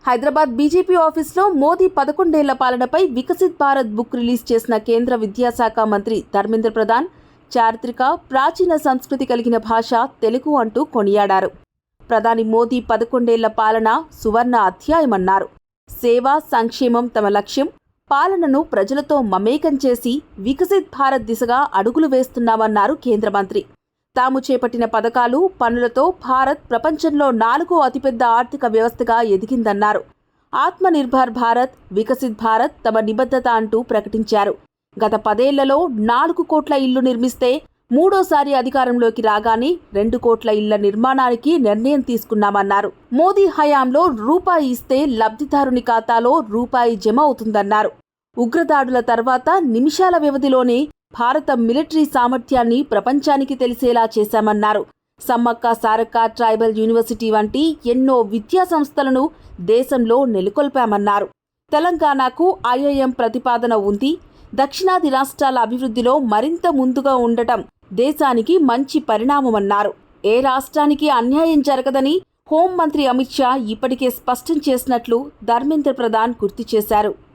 Hyderabad BJP ఆఫీస్లో మోదీ 11 ఏళ్ల పాలనపై వికసిత్ భారత్ బుక్ రిలీజ్ చేసిన కేంద్ర విద్యాశాఖ మంత్రి ధర్మేంద్ర ప్రధాన్ చారిత్రక ప్రాచీన సంస్కృతి కలిగిన భాష తెలుగు అంటూ కొనియాడారు. ప్రధాని మోదీ 11 ఏళ్ల పాలన సువర్ణ అధ్యాయమన్నారు. సేవ, సంక్షేమం తమ లక్ష్యం. పాలనను ప్రజలతో మమేకం చేసి వికసిత్ భారత్ దిశగా అడుగులు వేస్తున్నామన్నారు కేంద్ర మంత్రి. తాము చేపట్టిన పథకాలు, పనులతో భారత్ ప్రపంచంలో 4వ అతిపెద్ద ఆర్థిక వ్యవస్థగా ఎదిగిందన్నారు. ఆత్మనిర్భర్ భారత్, వికసిత్ భారత్ తమ నిబద్ధత అంటూ ప్రకటించారు. గత 10 ఏళ్లలో 4 కోట్ల ఇళ్లు నిర్మిస్తే మూడోసారి అధికారంలోకి రాగానే 2 కోట్ల ఇళ్ల నిర్మాణానికి నిర్ణయం తీసుకున్నామన్నారు. మోదీ హయాంలో రూపాయి ఇస్తే లబ్ధిదారుని ఖాతాలో రూపాయి జమ అవుతుందన్నారు. ఉగ్రదాడుల తర్వాత నిమిషాల వ్యవధిలోనే భారత మిలిటరీ సామర్థ్యాన్ని ప్రపంచానికి తెలిసేలా చేశామన్నారు. సమ్మక్క సారక్క ట్రైబల్ యూనివర్సిటీ వంటి ఎన్నో విద్యా సంస్థలను దేశంలో నెలకొల్పామన్నారు. తెలంగాణకు ఐఐఎం ప్రతిపాదన ఉంది. దక్షిణాది రాష్ట్రాల అభివృద్ధిలో మరింత ముందుగా ఉండటం దేశానికి మంచి పరిణామమన్నారు. ఏ రాష్ట్రానికి అన్యాయం జరగదని హోంమంత్రి అమిత్ షా ఇప్పటికే స్పష్టం చేసినట్లు ధర్మేంద్ర ప్రధాన్ గుర్తు చేశారు.